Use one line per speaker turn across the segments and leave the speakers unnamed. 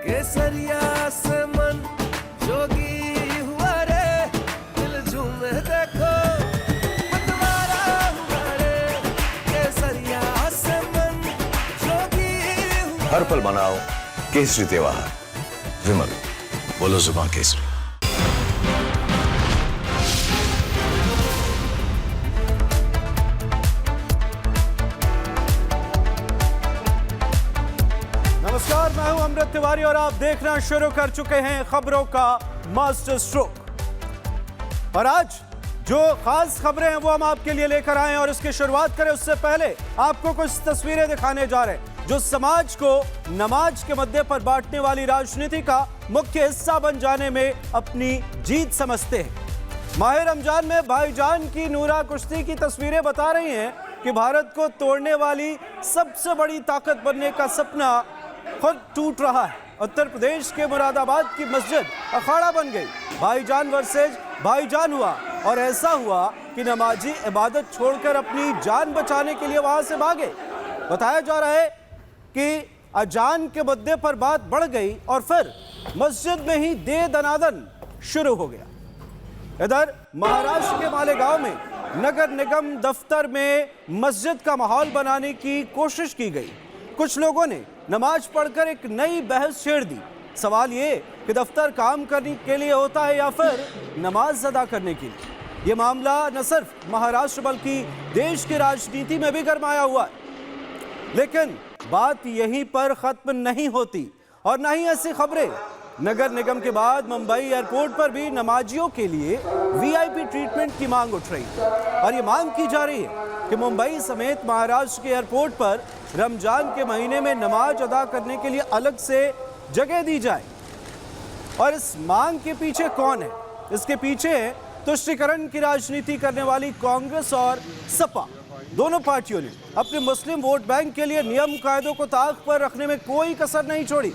केसरिया से मन जोगी हुआ रे, दिल झूमे देखो मतवारा हुआ रे, केसरिया से मन जोगी हुआ।
हर पल मनाओ केसरी त्योहार। विमल, बोलो जुबान केसरी।
नमस्कार, मैं हूं अमृत तिवारी और आप देखना शुरू कर चुके हैं खबरों का मास्टर स्ट्रोक। और आज जो खास खबरें हैं वो हम आपके लिए लेकर आए हैं और इसकी शुरुआत करें उससे पहले आपको कुछ तस्वीरें दिखाने जा रहे हैं जो समाज को नमाज के मुद्दे पर बांटने वाली राजनीति का मुख्य हिस्सा बन जाने में अपनी जीत समझते हैं। माह रमजान में भाईजान की नूरा कुश्ती की तस्वीरें बता रही हैं कि भारत को तोड़ने वाली सबसे बड़ी ताकत बनने का सपना खुद टूट रहा है। उत्तर प्रदेश के मुरादाबाद की मस्जिद अखाड़ा बन गई। भाईजान वर्सेज भाईजान हुआ और ऐसा हुआ कि नमाजी इबादत छोड़कर अपनी जान बचाने के लिए वहां से भागे। बताया जा रहा है कि अजान के मुद्दे पर बात बढ़ गई और फिर मस्जिद में ही दे दनादन शुरू हो गया। इधर महाराष्ट्र के मालेगांव में नगर निगम दफ्तर में मस्जिद का माहौल बनाने की कोशिश की गई। कुछ लोगों ने नमाज पढ़कर एक नई बहस छेड़ दी। सवाल ये कि दफ्तर काम करने के लिए होता है या फिर नमाज अदा करने के लिए। ये मामला न सिर्फ महाराष्ट्र बल्कि देश की राजनीति में भी गरमाया हुआ है। लेकिन बात यहीं पर खत्म नहीं होती और न ही ऐसी खबरें। नगर निगम के बाद मुंबई एयरपोर्ट पर भी नमाजियों के लिए वीआईपी ट्रीटमेंट की मांग उठ रही है और ये मांग की जा रही है कि मुंबई समेत महाराष्ट्र के एयरपोर्ट पर रमजान के महीने में नमाज अदा करने के लिए अलग से जगह दी जाए। और इस मांग के पीछे कौन है? इसके पीछे तुष्टीकरण की राजनीति करने वाली कांग्रेस और सपा। दोनों पार्टियों ने अपने मुस्लिम वोट बैंक के लिए नियम कायदों को ताक पर रखने में कोई कसर नहीं छोड़ी।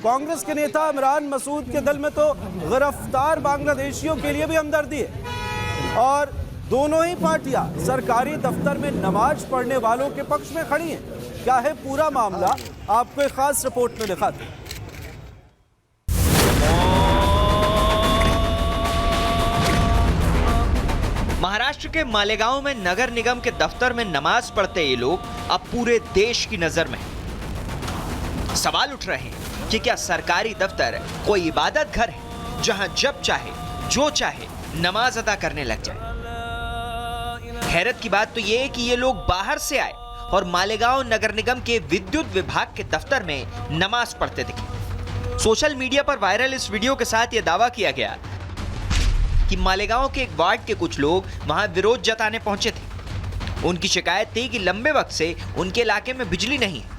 कांग्रेस के नेता इमरान मसूद के दिल में तो गिरफ्तार बांग्लादेशियों के लिए भी हमदर्दी है और दोनों ही पार्टियां सरकारी दफ्तर में नमाज पढ़ने वालों के पक्ष में खड़ी हैं। क्या है पूरा मामला, आपको एक खास रिपोर्ट में दिखाते हैं।
महाराष्ट्र के मालेगांव में नगर निगम के दफ्तर में नमाज पढ़ते ये लोग अब पूरे देश की नजर में हैं। सवाल उठ रहे हैं कि क्या सरकारी दफ्तर कोई इबादत घर है जहां जब चाहे जो चाहे नमाज अदा करने लग जाए। हैरत की बात तो ये है कि ये लोग बाहर से आए और मालेगांव नगर निगम के विद्युत विभाग के दफ्तर में नमाज पढ़ते दिखे। सोशल मीडिया पर वायरल इस वीडियो के साथ यह दावा किया गया कि मालेगांव के एक वार्ड के कुछ लोग वहां विरोध जताने पहुंचे थे। उनकी शिकायत थी कि लंबे वक्त से उनके इलाके में बिजली नहीं है,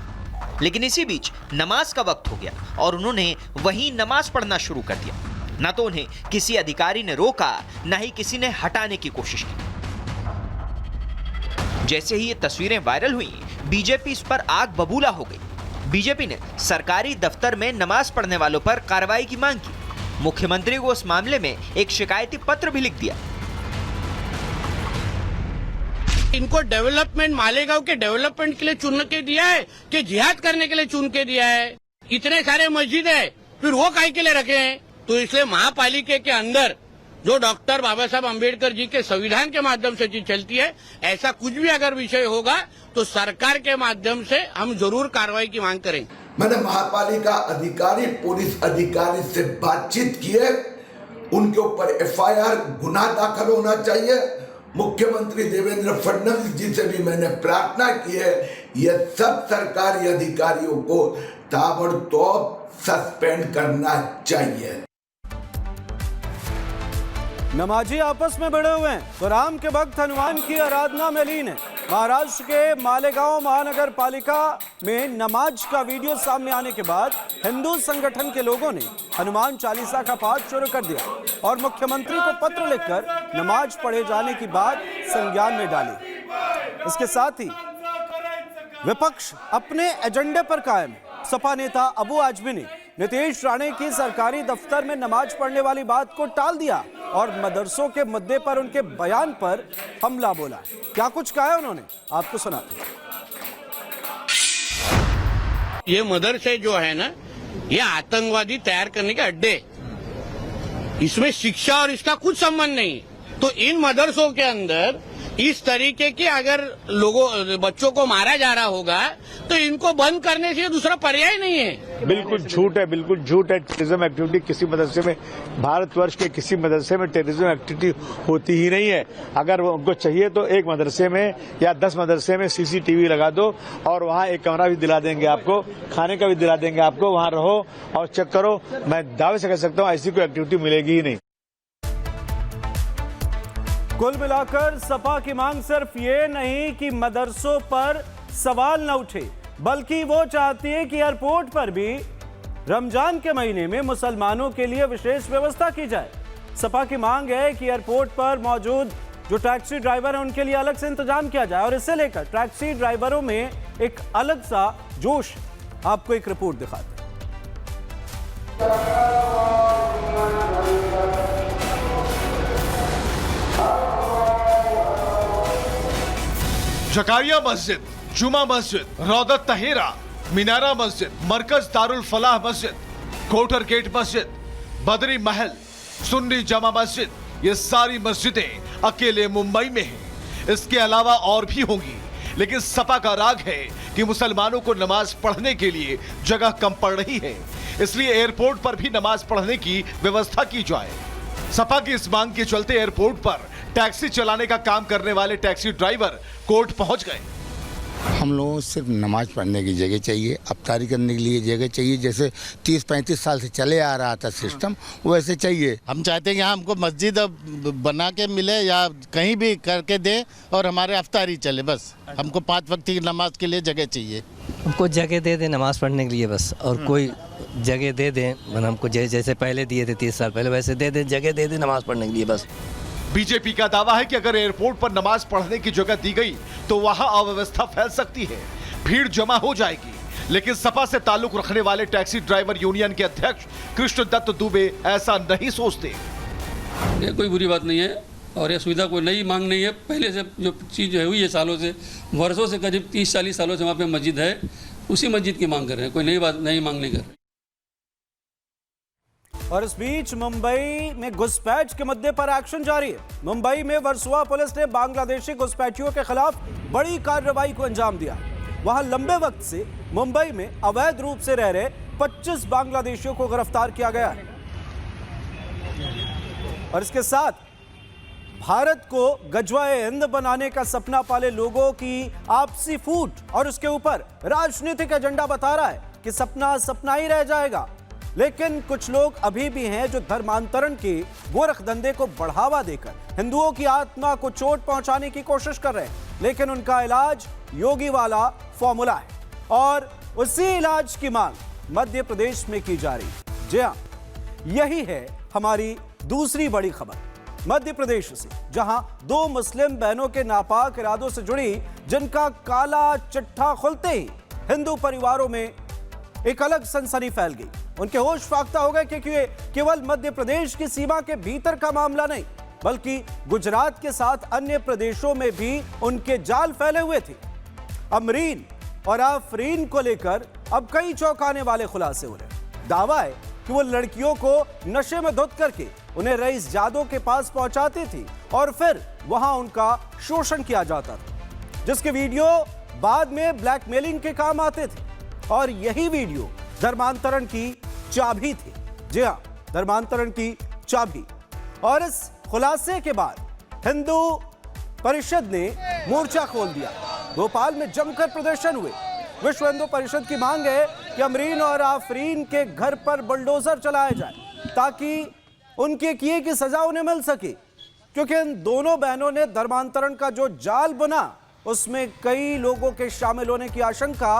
लेकिन इसी बीच नमाज का वक्त हो गया और उन्होंने वहीं नमाज पढ़ना शुरू कर दिया। न तो उन्हें किसी अधिकारी ने रोका, न ही किसी ने हटाने की कोशिश की। जैसे ही ये तस्वीरें वायरल हुई, बीजेपी इस पर आग बबूला हो गई। बीजेपी ने सरकारी दफ्तर में नमाज पढ़ने वालों पर कार्रवाई की मांग की। मुख्यमंत्री को इस मामले में एक शिकायती पत्र भी लिख दिया।
इनको डेवलपमेंट, मालेगांव के डेवलपमेंट के लिए चुन के दिया है कि जिहाद करने के लिए चुन के दिया है? इतने सारे मस्जिद है, फिर वो काहे के लिए रखे हैं? तो इसलिए महापालिका के अंदर जो डॉक्टर बाबा साहब अम्बेडकर जी के संविधान के माध्यम से चीज चलती है, ऐसा कुछ भी अगर विषय होगा तो सरकार के माध्यम से हम जरूर कार्रवाई की मांग करेंगे।
मैंने महापालिका अधिकारी, पुलिस अधिकारी से बातचीत की है। उनके ऊपर एफआईआर, गुनाह दाखिल होना चाहिए। मुख्यमंत्री देवेंद्र फडणवीस जी से भी मैंने प्रार्थना की है, ये सब सरकारी अधिकारियों को ताबड़तोड़ सस्पेंड करना चाहिए।
नमाजी आपस में भिड़े हुए हैं तो राम के भक्त हनुमान की आराधना में लीन है। महाराष्ट्र के मालेगांव महानगर पालिका में नमाज का वीडियो सामने आने के बाद हिंदू संगठन के लोगों ने हनुमान चालीसा का पाठ शुरू कर दिया और मुख्यमंत्री को पत्र लिखकर नमाज पढ़े जाने की बात संज्ञान में डाली। इसके साथ ही विपक्ष अपने एजेंडे पर कायम है। सपा नेता अबू आजमी ने नीतीश राणे की सरकारी दफ्तर में नमाज पढ़ने वाली बात को टाल दिया और मदरसों के मुद्दे पर उनके बयान पर हमला बोला। क्या कुछ कहा उन्होंने, आपको सुनाते हैं।
ये मदरसे जो है ना, ये आतंकवादी तैयार करने के अड्डे, इसमें शिक्षा और इसका कुछ संबंध नहीं। तो इन मदरसों के अंदर इस तरीके के अगर बच्चों को मारा जा रहा होगा तो इनको बंद करने से दूसरा पर्याय नहीं है।
बिल्कुल झूठ है, बिल्कुल झूठ है। टेररिज्म एक्टिविटी किसी मदरसे में, भारतवर्ष के किसी मदरसे में टेररिज्म एक्टिविटी होती ही नहीं है। अगर उनको चाहिए तो एक मदरसे में या 10 मदरसे में CCTV लगा दो और वहाँ एक कमरा भी दिला देंगे आपको, खाने का भी दिला देंगे आपको, वहाँ रहो और चेक करो। मैं दावे से कह सकता हूँ ऐसी कोई एक्टिविटी मिलेगी ही नहीं।
कुल मिलाकर सपा की मांग सिर्फ ये नहीं कि मदरसों पर सवाल न उठे, बल्कि वो चाहती है कि एयरपोर्ट पर भी रमजान के महीने में मुसलमानों के लिए विशेष व्यवस्था की जाए। सपा की मांग है कि एयरपोर्ट पर मौजूद जो टैक्सी ड्राइवर हैं उनके लिए अलग से इंतजाम किया जाए और इससे लेकर टैक्सी ड्राइवरों में एक अलग सा जोश। आपको एक रिपोर्ट दिखाते हैं।
जकारिया मस्जिद, जुमा मस्जिद, रौदत तहेरा, मीनारा मस्जिद, मरकज दारुल फलाह मस्जिद, कोटर गेट मस्जिद, बदरी महल, सुन्नी जमा मस्जिद, ये सारी मस्जिदें अकेले मुंबई में हैं। इसके अलावा और भी होंगी, लेकिन सपा का राग है कि मुसलमानों को नमाज पढ़ने के लिए जगह कम पड़ रही है, इसलिए एयरपोर्ट पर भी नमाज पढ़ने की व्यवस्था की जाए। सपा की इस मांग के चलते एयरपोर्ट पर टैक्सी चलाने का काम करने वाले टैक्सी ड्राइवर कोर्ट पहुंच गए।
हम लोगों को सिर्फ नमाज पढ़ने की जगह चाहिए, अफ्तारी करने के लिए जगह चाहिए। जैसे 30-35 साल से चले आ रहा था सिस्टम, वैसे चाहिए।
हम चाहते हैं कि हमको मस्जिद बना के मिले या कहीं भी करके दे और हमारे अफ्तारी चले। बस हमको 5 वक्त की नमाज के लिए जगह चाहिए।
हमको जगह दे दे नमाज पढ़ने के लिए बस, और कोई जगह दे दें, हमको जैसे पहले दिए थे 30 साल पहले वैसे दे दें, जगह दे दें नमाज पढ़ने के लिए बस।
बीजेपी का दावा है कि अगर एयरपोर्ट पर नमाज पढ़ने की जगह दी गई तो वहां अव्यवस्था फैल सकती है, भीड़ जमा हो जाएगी। लेकिन सपा से ताल्लुक रखने वाले टैक्सी ड्राइवर यूनियन के अध्यक्ष कृष्ण दत्त दुबे ऐसा नहीं सोचते।
ये कोई बुरी बात नहीं है और यह सुविधा कोई नई मांग नहीं है। पहले से जो चीज हुई है सालों से, वर्षों से, करीब 30-40 सालों से वहाँ पे मस्जिद है, उसी मस्जिद की मांग कर रहे हैं, कोई नई मांग नहीं कर रहे।
और इस बीच मुंबई में घुसपैठ के मुद्दे पर एक्शन जारी है। मुंबई में वर्सोवा पुलिस ने बांग्लादेशी घुसपैठियों के खिलाफ बड़ी कार्रवाई को अंजाम दिया। वहां लंबे वक्त से मुंबई में अवैध रूप से रह रहे 25 बांग्लादेशियों को गिरफ्तार किया गया है और इसके साथ भारत को गजवाए हिंद बनाने का सपना पाले लोगों की आपसी फूट और उसके ऊपर राजनीतिक एजेंडा बता रहा है कि सपना सपना ही रह जाएगा। लेकिन कुछ लोग अभी भी हैं जो धर्मांतरण के गोरखधंधे को बढ़ावा देकर हिंदुओं की आत्मा को चोट पहुंचाने की कोशिश कर रहे हैं, लेकिन उनका इलाज योगी वाला फॉर्मूला है और उसी इलाज की मांग मध्य प्रदेश में की जा रही है। जी हां, यही है हमारी दूसरी बड़ी खबर मध्य प्रदेश से, जहां 2 मुस्लिम बहनों के नापाक इरादों से जुड़ी जिनका काला चिट्ठा खुलते ही हिंदू परिवारों में एक अलग सनसनी फैल गई। उनके होश फाख्ता हो गए क्योंकि ये केवल मध्य प्रदेश की सीमा के भीतर का मामला नहीं, बल्कि गुजरात के साथ अन्य प्रदेशों में भी उनके जाल फैले हुए थे। अमरीन और आफरीन को लेकर अब कई चौंकाने वाले खुलासे हो रहे। दावा है कि वो लड़कियों को नशे में धुत करके उन्हें रईस जादों के पास पहुंचाती थी और फिर वहां उनका शोषण किया जाता था, जिसके वीडियो बाद में ब्लैकमेलिंग के काम आते थे और यही वीडियो धर्मांतरण की चाबी थी। जी हां, धर्मांतरण की चाबी। और इस खुलासे के बाद हिंदू परिषद ने मोर्चा खोल दिया। भोपाल में जमकर प्रदर्शन हुए। विश्व हिंदू परिषद की मांग है कि अमरीन और आफरीन के घर पर बुलडोजर चलाया जाए ताकि उनके किए की सजा उन्हें मिल सके, क्योंकि इन दोनों बहनों ने धर्मांतरण का जो जाल बुना उसमें कई लोगों के शामिल होने की आशंका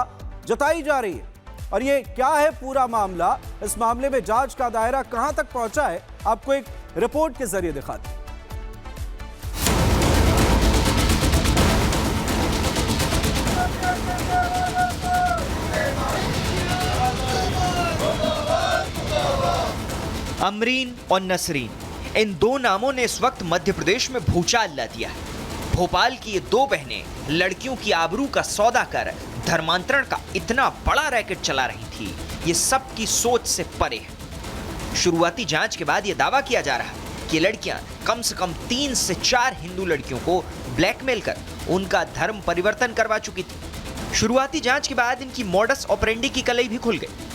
जताई जा रही है। और ये क्या है पूरा मामला, इस मामले में जांच का दायरा कहां तक पहुंचा है, आपको एक रिपोर्ट के जरिए दिखाते हैं।
अमरीन और नसरीन, इन 2 नामों ने इस वक्त मध्य प्रदेश में भूचाल ला दिया है। भोपाल की ये 2 बहनें लड़कियों की आबरू का सौदा कर धर्मांतरण का इतना बड़ा रैकेट चला रही थी, ये सबकी सोच से परे है। शुरुआती जांच के बाद यह दावा किया जा रहा है कि लड़कियां कम से कम 3 से 4 हिंदू लड़कियों को ब्लैकमेल कर उनका धर्म परिवर्तन करवा चुकी थी। शुरुआती जांच के बाद इनकी मॉडस ऑपरेंडी की कलई भी खुल गई।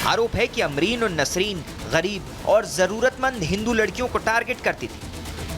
आरोप है कि अमरीन और नसरीन गरीब और जरूरतमंद हिंदू लड़कियों को टारगेट करती थी,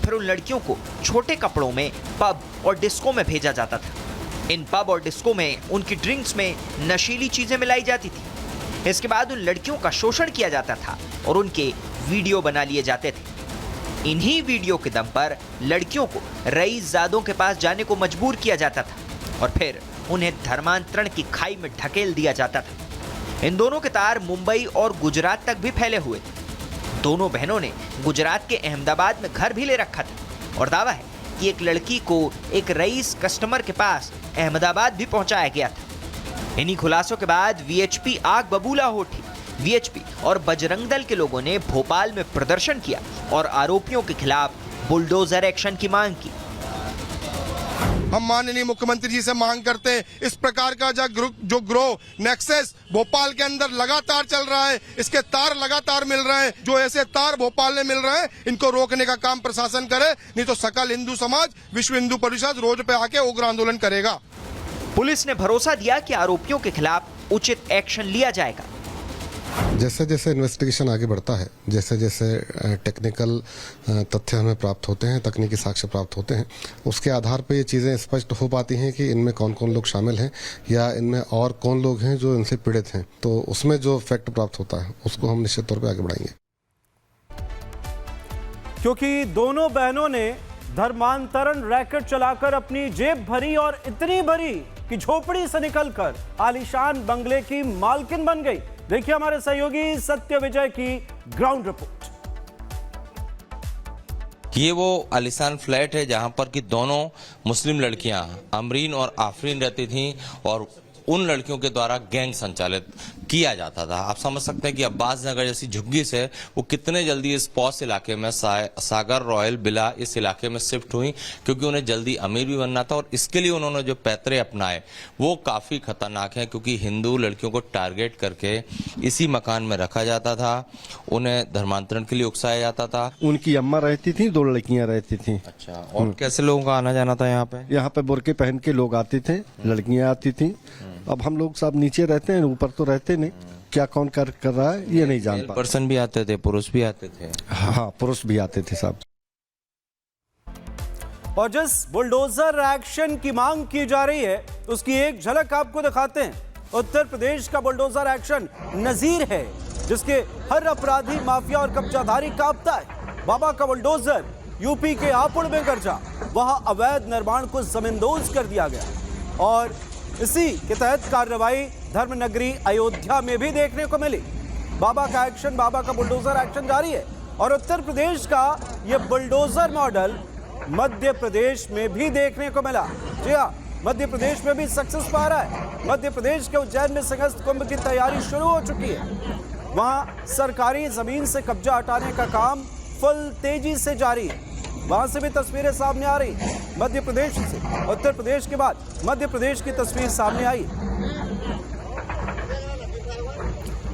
फिर उन लड़कियों को छोटे कपड़ों में पब और डिस्को में भेजा जाता था। इन पब और डिस्को में उनकी ड्रिंक्स में नशीली चीजें मिलाई जाती थी। इसके बाद उन लड़कियों का शोषण किया जाता था और उनके वीडियो बना लिए जाते थे। इन्हीं वीडियो के दम पर लड़कियों को रईसजादों के पास जाने को मजबूर किया जाता था और फिर उन्हें धर्मांतरण की खाई में ढकेल दिया जाता था। इन दोनों के तार मुंबई और गुजरात तक भी फैले हुए थे। दोनों बहनों ने गुजरात के अहमदाबाद में घर भी ले रखा था और दावा है कि एक लड़की को एक रईस कस्टमर के पास अहमदाबाद भी पहुंचाया गया था। इन्हीं खुलासों के बाद वीएचपी आग बबूला हो उठी। वीएचपी और बजरंग दल के लोगों ने भोपाल में प्रदर्शन किया और आरोपियों के खिलाफ बुलडोजर एक्शन की मांग की।
हम माननीय मुख्यमंत्री जी से मांग करते हैं, इस प्रकार का जो ग्रोह नेक्सस भोपाल के अंदर लगातार चल रहा है, इसके तार लगातार मिल रहे हैं। जो ऐसे तार भोपाल में मिल रहे हैं, इनको रोकने का काम प्रशासन करे, नहीं तो सकल हिंदू समाज, विश्व हिंदू परिषद रोड पे आके उग्र आंदोलन करेगा।
पुलिस ने भरोसा दिया कि आरोपियों के खिलाफ उचित एक्शन लिया जाएगा।
जैसे जैसे इन्वेस्टिगेशन आगे बढ़ता है, जैसे जैसे टेक्निकल तथ्य हमें प्राप्त होते हैं, तकनीकी साक्ष्य प्राप्त होते हैं, उसके आधार पर ये चीज़ें स्पष्ट हो पाती हैं कि इनमें कौन कौन लोग शामिल हैं या इनमें और कौन लोग हैं जो इनसे पीड़ित हैं। तो उसमें जो फैक्ट प्राप्त होता है उसको हम निश्चित तौर पर आगे बढ़ाएंगे।
क्योंकि दोनों बहनों ने धर्मांतरण रैकेट चलाकर अपनी जेब भरी और इतनी भरी कि झोपड़ी से निकलकर आलीशान बंगले की मालकिन बन गई। देखिए हमारे सहयोगी सत्य विजय की ग्राउंड रिपोर्ट।
ये वो आलीशान फ्लैट है जहां पर कि दोनों मुस्लिम लड़कियां अमरीन और आफरीन रहती थीं और उन लड़कियों के द्वारा गैंग संचालित किया जाता था। आप समझ सकते हैं कि अब्बास नगर जैसी झुग्गी से वो कितने जल्दी इस पॉश इलाके में सागर रॉयल बिला इस इलाके में शिफ्ट हुई, क्योंकि उन्हें जल्दी अमीर भी बनना था और इसके लिए उन्होंने जो पैतरे अपनाए वो काफी खतरनाक हैं, क्योंकि हिंदू लड़कियों को टारगेट करके इसी मकान में रखा जाता था, उन्हें धर्मांतरण के लिए उकसाया जाता था।
उनकी अम्मा रहती थी, 2 लड़कियां रहती थी।
अच्छा, और कैसे लोगों का आना जाना था यहाँ पे?
यहाँ पे बुर्के पहन के लोग आते थे, लड़कियां आती थी। अब हम लोग सब नीचे रहते हैं, ऊपर तो रहते नहीं, क्या कौन कर रहा है ये नहीं जान पाते।
पर्सन भी आते थे, पुरुष भी आते थे।
हाँ, पुरुष भी आते थे सब।
और जिस बुलडोजर एक्शन की मांग की जा रही है उसकी एक झलक आपको दिखाते हैं। उत्तर प्रदेश का बुलडोजर एक्शन नजीर है, जिसके हर अपराधी, माफिया और कब्जाधारी कांपता है। बाबा का बुलडोजर यूपी के हापुड़ में गरजा, वहां अवैध निर्माण को जमींदोज कर दिया गया और इसी के तहत कार्रवाई धर्मनगरी अयोध्या में भी देखने को मिली। बाबा का एक्शन, बाबा का बुलडोजर एक्शन जारी है और उत्तर प्रदेश का यह बुलडोजर मॉडल मध्य प्रदेश में भी देखने को मिला। जी हाँ, मध्य प्रदेश में भी सक्सेस पा रहा है। मध्य प्रदेश के उज्जैन में सिंहस्थ कुंभ की तैयारी शुरू हो चुकी है। वहां सरकारी जमीन से कब्जा हटाने का काम फुल तेजी से जारी है। वहां से भी तस्वीरें सामने आ रही मध्य प्रदेश से। उत्तर प्रदेश के बाद मध्य प्रदेश की तस्वीर सामने आई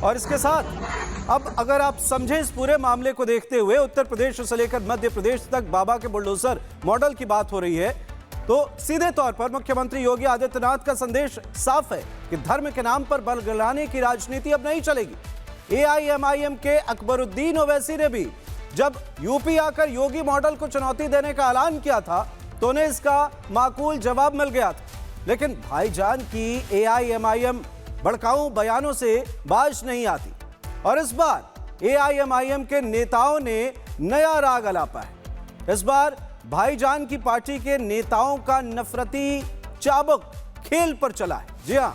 और इसके साथ अब अगर आप समझें इस पूरे मामले को देखते हुए, उत्तर प्रदेश से लेकर मध्य प्रदेश तक बाबा के बुलडोजर मॉडल की बात हो रही है, तो सीधे तौर पर मुख्यमंत्री योगी आदित्यनाथ का संदेश साफ है कि धर्म के नाम पर बल गलाने की राजनीति अब नहीं चलेगी। एआईएमआईएम के अकबरुद्दीन ओवैसी ने भी जब यूपी आकर योगी मॉडल को चुनौती देने का ऐलान किया था तो उन्हें इसका माकूल जवाब मिल गया था। लेकिन भाईजान की एआईएमआईएम भड़काऊ बयानों से बाज नहीं आती और इस बार एआईएमआईएम के नेताओं ने नया राग अलापा है। इस बार भाईजान की पार्टी के नेताओं का नफरती चाबुक खेल पर चला है। जी हां,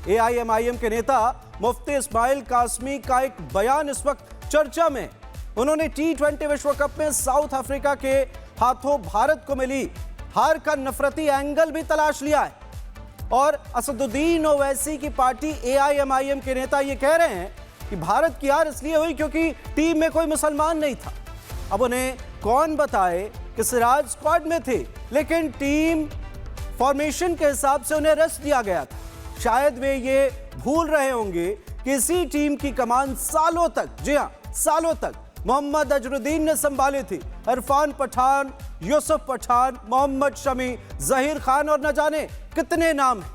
एआईएमआईएम के नेता मुफ्ती इस्माइल कासमी का एक बयान इस वक्त चर्चा में। उन्होंने T20 विश्व कप में साउथ अफ्रीका के हाथों भारत को मिली हार का नफरती एंगल भी तलाश लिया है और असदुद्दीन ओवैसी की पार्टी एआईएमआईएम के नेता ये कह रहे हैं कि भारत की हार इसलिए हुई क्योंकि टीम में कोई मुसलमान नहीं था। अब उन्हें कौन बताए कि सिराज स्क्वाड में थे, लेकिन टीम फॉर्मेशन के हिसाब से उन्हें रेस्ट दिया गया था शायद वे ये भूल रहे होंगे कि इसी टीम की कमान सालों तक, जी हां सालों तक मोहम्मद अजरुद्दीन ने संभाली थी। इरफान पठान, यूसुफ पठान, मोहम्मद शमी, जहीर खान और न जाने कितने नाम हैं।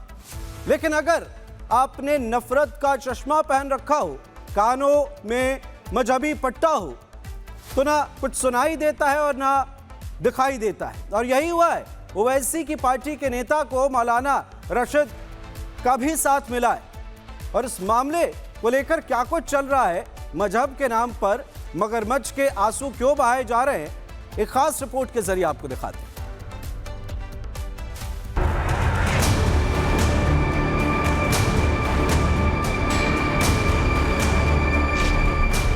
लेकिन अगर आपने नफरत का चश्मा पहन रखा हो, कानों में मजहबी पट्टा हो, तो ना कुछ सुनाई देता है और ना दिखाई देता है। और यही हुआ है, ओवैसी की पार्टी के नेता को मौलाना रशीद का भी साथ मिला है। और इस मामले को लेकर क्या कुछ चल रहा है, मजहब के नाम पर मगरमच्छ के आंसू क्यों बहाए जा रहे हैं, एक खास रिपोर्ट के जरिए आपको दिखाते हैं।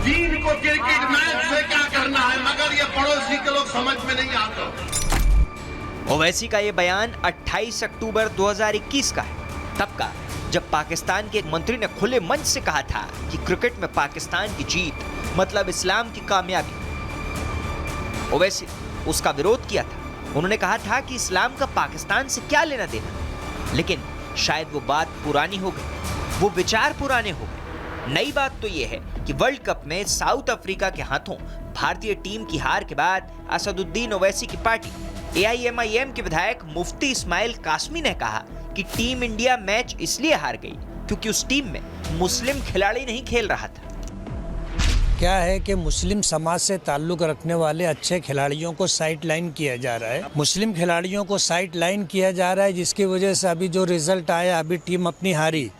चीन को क्रिकेट मैच से क्या करना है, मगर ये पड़ोसी के लोग समझ में नहीं आता।
ओवैसी का ये बयान 28 अक्टूबर 2021 का है, तब का जब पाकिस्तान के एक मंत्री ने खुले मंच से कहा था कि क्रिकेट में पाकिस्तान की जीत मतलब इस्लाम की कामयाबी। ओवैसी उसका विरोध किया था। उन्होंने कहा था कि इस्लाम का पाकिस्तान से क्या लेना देना। लेकिन शायद वो बात पुरानी हो गई, वो विचार पुराने हो गए। नई बात तो ये है कि वर्ल्ड कप में साउथ अफ्रीका के हाथों भारतीय टीम की हार के बाद असदुद्दीन ओवैसी की पार्टी AIMIM के विधायक मुफ्ती इस्माइल कासमी ने कहा कि टीम इंडिया मैच इसलिए हार गई क्योंकि उस टीम में मुस्लिम खिलाड़ी नहीं खेल रहा था।
क्या है कि मुस्लिम समाज से ताल्लुक रखने वाले अच्छे खिलाड़ियों को साइड लाइन किया जा रहा है, मुस्लिम खिलाड़ियों को साइड लाइन किया जा रहा है, जिसकी वजह से अभी जो रिजल्ट आया, अभी टीम अपनी हारी।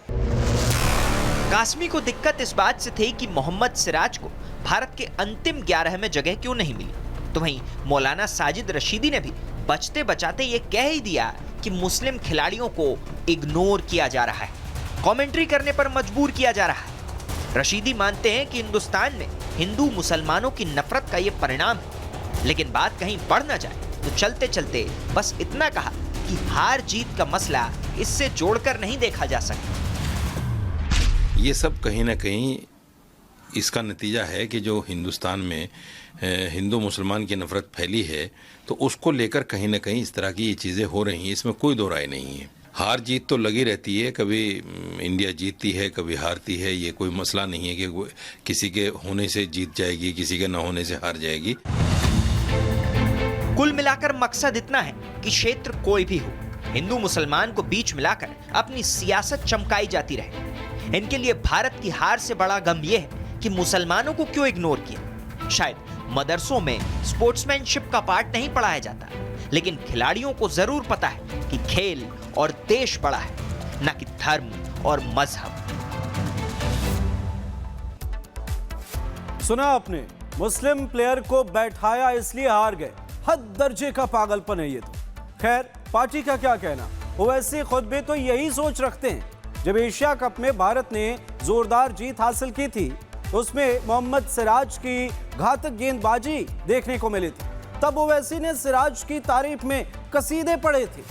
कासमी को दिक्कत इस बात से थी कि मोहम्मद सिराज को भारत के अंतिम 11 में जगह क्यों नहीं मिली। तो वहीं मौलाना साजिद रशीदी ने भी बचते बचाते ये कह ही दिया कि मुस्लिम खिलाड़ियों को इग्नोर किया जा रहा है, कमेंट्री करने पर मजबूर किया जा रहा है। रशीदी मानते हैं कि हिंदुस्तान में हिंदू मुसलमानों की नफरत का ये परिणाम है। लेकिन बात कहीं बढ़ ना जाए तो चलते चलते बस इतना कहा कि हार जीत का मसला इससे जोड़कर नहीं देखा जा सकता।
ये सब कहीं ना कहीं इसका नतीजा है कि जो हिंदुस्तान में हिंदू मुसलमान की नफरत फैली है, तो उसको लेकर कहीं ना कहीं इस तरह की ये चीज़ें हो रही हैं। इसमें कोई दो राय नहीं है। हार जीत तो लगी रहती है, कभी इंडिया जीतती है कभी हारती है। ये कोई मसला नहीं है कि किसी के होने से जीत जाएगी, किसी के न होने से हार जाएगी।
कुल मिलाकर मकसद इतना है कि क्षेत्र कोई भी हो, हिंदू मुसलमान को बीच मिलाकर अपनी सियासत चमकाई जाती रहे। इनके लिए भारत की हार से बड़ा गम यह है कि मुसलमानों को क्यों इग्नोर किया। शायद मदरसों में स्पोर्ट्समैनशिप का पाठ नहीं पढ़ाया जाता, लेकिन खिलाड़ियों को जरूर पता है कि खेल और देश बड़ा है, न कि धर्म और मजहब।
सुना आपने, मुस्लिम प्लेयर को बैठाया इसलिए हार गए। हद दर्जे का पागलपन है ये तो। खैर, पार्टी का क्या कहना, ओवैसी खुद भी तो यही सोच रखते हैं। जब एशिया कप में भारत ने जोरदार जीत हासिल की थी, उसमें मोहम्मद सिराज की घातक गेंदबाजी देखने को मिली थी। तब ओवैसी ने सिराज की तारीफ में कसीदे पढ़े थे।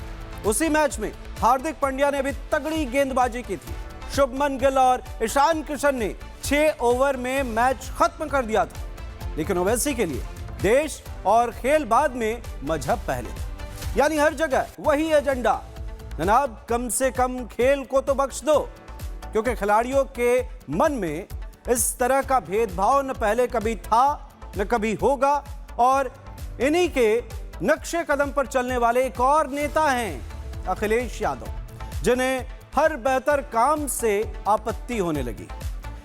उसी मैच में हार्दिक पांड्या ने भी तगड़ी गेंदबाजी की थी। शुभमन गिल और ईशान किशन ने 6 ओवर में मैच खत्म कर दिया था। लेकिन ओवैसी के लिए देश और खेल बाद में, मजहब पहले। यानी हर जगह वही एजेंडा। जनाब, कम से कम खेल को तो बख्श दो, क्योंकि खिलाड़ियों के मन में इस तरह का भेदभाव न पहले कभी था न कभी होगा। और इन्हीं के नक्शे कदम पर चलने वाले एक और नेता हैं अखिलेश यादव, जिन्हें हर बेहतर काम से आपत्ति होने लगी,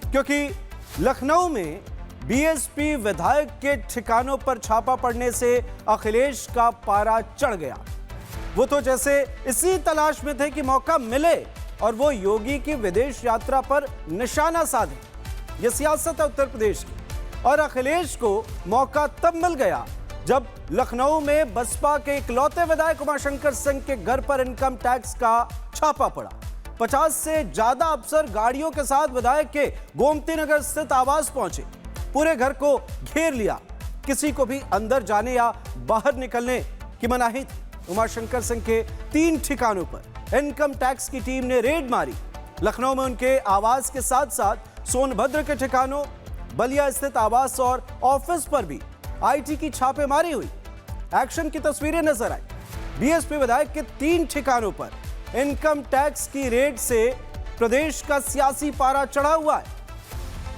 क्योंकि लखनऊ में बीएसपी विधायक के ठिकानों पर छापा पड़ने से अखिलेश का पारा चढ़ गया। वो तो जैसे इसी तलाश में थे कि मौका मिले और वो योगी की विदेश यात्रा पर निशाना साधे। ये सियासत है उत्तर प्रदेश की। और अखिलेश को मौका तब मिल गया जब लखनऊ में बसपा के इकलौते विधायक उमाशंकर सिंह के घर पर इनकम टैक्स का छापा पड़ा। 50 से ज्यादा अफसर गाड़ियों के साथ विधायक के गोमती नगर स्थित आवास पहुंचे, पूरे घर को घेर लिया। किसी को भी अंदर जाने या बाहर निकलने की मनाही थी। उमाशंकर सिंह के 3 ठिकानों पर इनकम टैक्स की टीम ने रेड मारी। लखनऊ में उनके आवास के साथ साथ सोनभद्र के ठिकानों, बलिया स्थित आवास और ऑफिस पर भी आईटी की छापेमारी हुई। एक्शन की तस्वीरें नजर आई। बीएसपी विधायक के 3 ठिकानों पर इनकम टैक्स की रेड से प्रदेश का सियासी पारा चढ़ा हुआ है।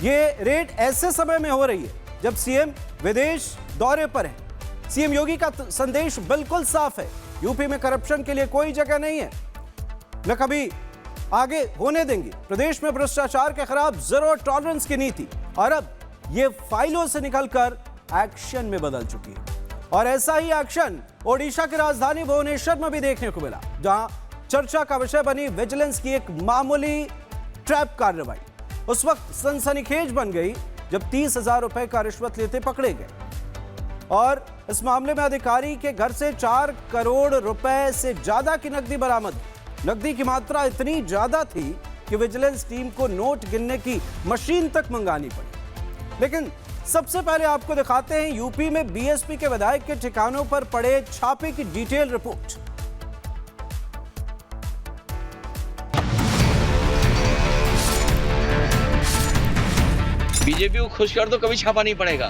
ये रेड ऐसे समय में हो रही है जब सीएम विदेश दौरे पर है। सीएम योगी का संदेश बिल्कुल साफ है, यूपी में करप्शन के लिए कोई जगह नहीं है, न कभी आगे होने देंगे। प्रदेश में भ्रष्टाचार के खिलाफ जीरो टॉलरेंस की नीति और अब ये फाइलों से निकलकर एक्शन में बदल चुकी है। और ऐसा ही एक्शन ओडिशा की राजधानी भुवनेश्वर में भी देखने को मिला, जहां चर्चा का विषय बनी विजिलेंस की एक मामूली ट्रैप कार्रवाई। उस वक्त सनसनीखेज बन गई जब 30,000 रुपए का रिश्वत लेते पकड़े गए और इस मामले में अधिकारी के घर से 4 करोड़ रुपए से ज्यादा की नकदी बरामद। नकदी की मात्रा इतनी ज्यादा थी कि विजिलेंस टीम को नोट गिनने की मशीन तक मंगानी पड़ी। लेकिन सबसे पहले आपको दिखाते हैं यूपी में बीएसपी के विधायक के ठिकानों पर पड़े छापे की डिटेल रिपोर्ट।
बीजेपी को खुश कर दो, कभी छापा नहीं पड़ेगा।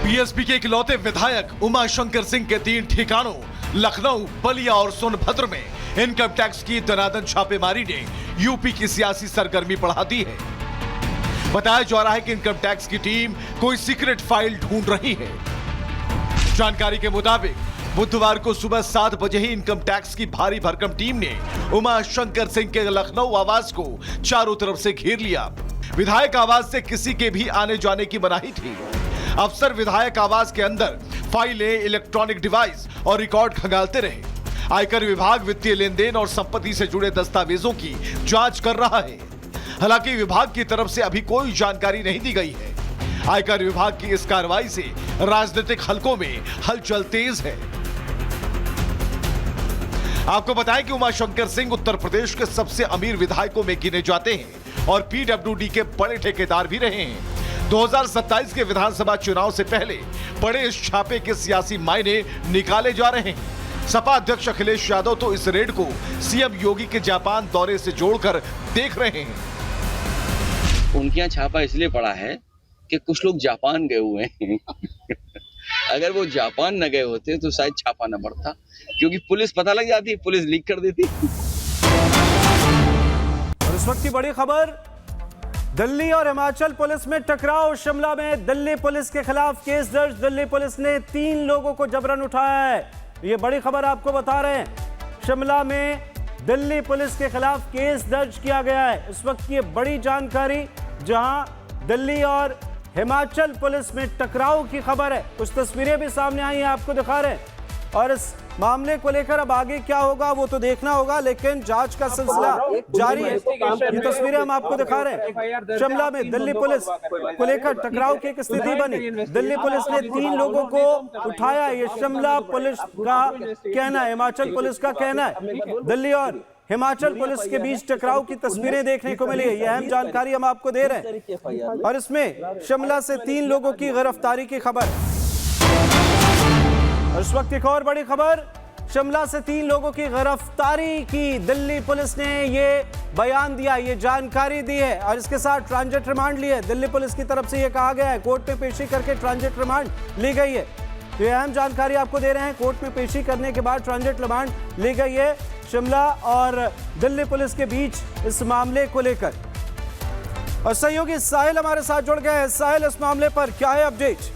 बीएसपी के इकलौते विधायक उमाशंकर सिंह के 3 ठिकानों लखनऊ, बलिया और सोनभद्र में इनकम टैक्स की दनादन छापेमारी ने यूपी की सियासी सरगर्मी बढ़ा दी है। बताया जा रहा है कि इनकम टैक्स की टीम कोई सीक्रेट फाइल ढूंढ रही है। जानकारी के मुताबिक बुधवार को सुबह 7 बजे ही इनकम टैक्स की भारी भरकम टीम ने उमाशंकर सिंह के लखनऊ आवास को चारों तरफ से घेर लिया। विधायक आवास से किसी के भी आने जाने की मनाही थी। अफसर विधायक आवास के अंदर फाइलें, इलेक्ट्रॉनिक डिवाइस और रिकॉर्ड खंगालते रहे। आयकर विभाग वित्तीय लेन देन और संपत्ति से जुड़े दस्तावेजों की जांच कर रहा है। हालांकि विभाग की तरफ से अभी कोई जानकारी नहीं दी गई है। आयकर विभाग की इस कार्रवाई से राजनीतिक हलकों में हलचल तेज है। आपको बताएं कि उमाशंकर सिंह उत्तर प्रदेश के सबसे अमीर विधायकों में गिने जाते हैं और पीडब्ल्यूडी के बड़े ठेकेदार भी रहे हैं। 2027 के विधानसभा चुनाव से पहले बड़े इस छापे के सियासी मायने निकाले जा रहे हैं। सपा अध्यक्ष अखिलेश यादव तो इस रेड को सीएम योगी के जापान दौरे से जोड़कर देख रहे हैं।
उनके यहाँ छापा इसलिए पड़ा है कि कुछ लोग जापान गए हुए हैं। अगर वो जापान न गए होते तो शायद छापा न पड़ता, क्योंकि पुलिस पता लग जाती, पुलिस लीक कर देती।
और इस वक्त की बड़ी खबर, दिल्ली और हिमाचल पुलिस में टकराव। शिमला में दिल्ली पुलिस के खिलाफ केस दर्ज। दिल्ली पुलिस ने 3 लोगों को जबरन उठाया है। ये बड़ी खबर आपको बता रहे हैं। शिमला में दिल्ली पुलिस के खिलाफ केस दर्ज किया गया है। इस वक्त की बड़ी जानकारी, जहां दिल्ली और हिमाचल पुलिस में टकराव की खबर है। कुछ तस्वीरें भी सामने आई हैं, आपको दिखा रहे हैं। और इस मामले को लेकर अब आगे क्या होगा वो तो देखना होगा, लेकिन जांच का सिलसिला जारी है। ये तस्वीरें हम आपको दिखा रहे हैं। शिमला में दिल्ली पुलिस को लेकर टकराव की एक स्थिति बनी। दिल्ली पुलिस ने 3 लोगों को उठाया, ये शिमला पुलिस का कहना है, हिमाचल पुलिस का कहना है। दिल्ली और हिमाचल पुलिस के बीच टकराव की तस्वीरें देखने को मिली है। यह अहम जानकारी हम आपको दे रहे हैं। और इसमें शिमला से 3 लोगों की गिरफ्तारी की खबर। इस वक्त एक और बड़ी खबर, शिमला से 3 लोगों की गिरफ्तारी की दिल्ली पुलिस ने ये बयान दिया, ये जानकारी दी है और इसके साथ ट्रांजिट रिमांड ली है। दिल्ली पुलिस की तरफ से ये कहा गया है, कोर्ट में पेशी करके ट्रांजिट रिमांड ली गई है। तो ये अहम जानकारी आपको दे रहे हैं। कोर्ट में पेशी करने के बाद ट्रांजिट रिमांड ली गई है शिमला और दिल्ली पुलिस के बीच इस मामले को लेकर। और सहयोगी साहिल हमारे साथ जुड़ गए हैं। साहिल, इस मामले पर क्या है अपडेट?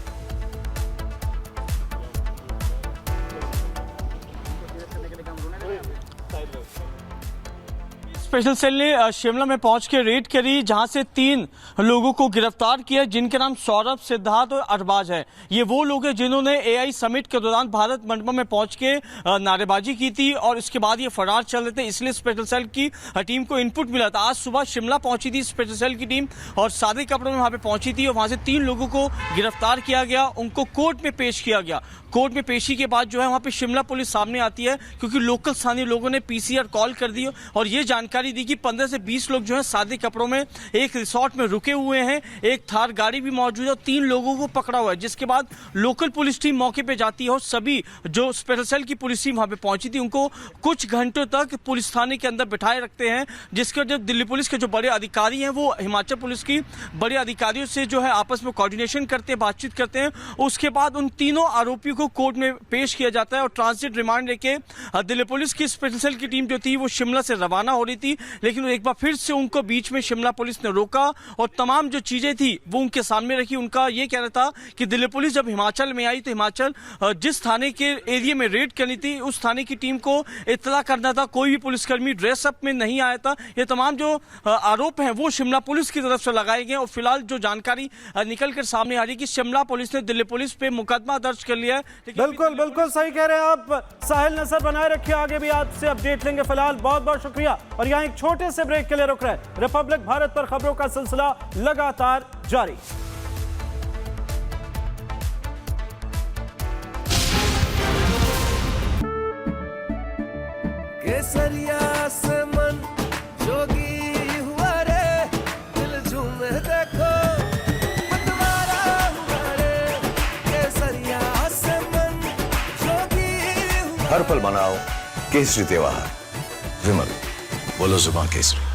स्पेशल सेल ने शिमला में पहुंच के रेड करी, जहां से 3 लोगों को गिरफ्तार किया, जिनके नाम सौरभ, सिद्धार्थ और अरबाज है। ये वो लोग हैं जिन्होंने एआई समिट के दौरान भारत मंडपम में पहुंच के नारेबाजी की थी और इसके बाद ये फरार चल रहे थे। इसलिए स्पेशल सेल की टीम को इनपुट मिला था। आज सुबह शिमला पहुंची थी स्पेशल सेल की टीम और सादे कपड़ों में वहां पे पहुंची थी और वहां से 3 लोगों को गिरफ्तार किया गया। उनको कोर्ट में पेश किया गया। कोर्ट में पेशी के बाद जो है वहां पे शिमला पुलिस सामने आती है, क्योंकि लोकल स्थानीय लोगों ने पीसीआर कॉल कर दी और ये जानकारी जानकारी दी कि 15 से 20 लोग जो है सादे कपड़ों में एक रिसोर्ट में रुके हुए हैं, एक थार गाड़ी भी मौजूद है और 3 लोगों को पकड़ा हुआ है, जिसके बाद लोकल पुलिस टीम मौके पे जाती है और सभी जो स्पेशल सेल की पुलिस टीम वहां पे पहुंची थी उनको कुछ घंटों तक पुलिस थाने के अंदर बिठाए रखते हैं, जिसके जो दिल्ली पुलिस के जो बड़े अधिकारी हैं वो हिमाचल पुलिस की बड़े अधिकारियों से जो है आपस में कोऑर्डिनेशन करते हैं, बातचीत करते हैं। उसके बाद उन तीनों आरोपियों को कोर्ट में पेश किया जाता है और ट्रांजिट रिमांड लेके दिल्ली पुलिस की स्पेशल सेल की टीम जो थी वो शिमला से रवाना हो रही थी, लेकिन एक बार फिर से उनको बीच में शिमला पुलिस ने रोका और तमाम जो चीजें थी वो उनके सामने रखी। उनका ये कहना था कि दिल्ली पुलिस जब हिमाचल में आई तो हिमाचल जिस थाने के एरिया में रेड करनी थी उस थाने की टीम को इत्तला करना था, कोई भी पुलिसकर्मी ड्रेसअप में नहीं आया था। ये तमाम जो आरोप हैं वो शिमला पुलिस की तरफ से लगाए गए और फिलहाल जो जानकारी निकल कर सामने आ रही है कि शिमला पुलिस ने दिल्ली पुलिस पे मुकदमा दर्ज कर लिया है।
बिल्कुल बिल्कुल सही कह रहे हैं आप साहिल, नजर बनाए रखिए, आगे भी आपसे अपडेट लेंगे। फिलहाल बहुत बहुत शुक्रिया और यहाँ एक छोटे से ब्रेक के लिए रुक रहे हैं। रिपब्लिक भारत पर खबरों का सिलसिला लगातार जारी।
केसरिया से मन जोगी हुआ रे, दिल झूमे देखो मतवारा हुआ रे, केसरिया से मन जोगी हुआ।
हर पल मनाओ केसरी त्योहार। विमल, बोलो जुबान केसरी।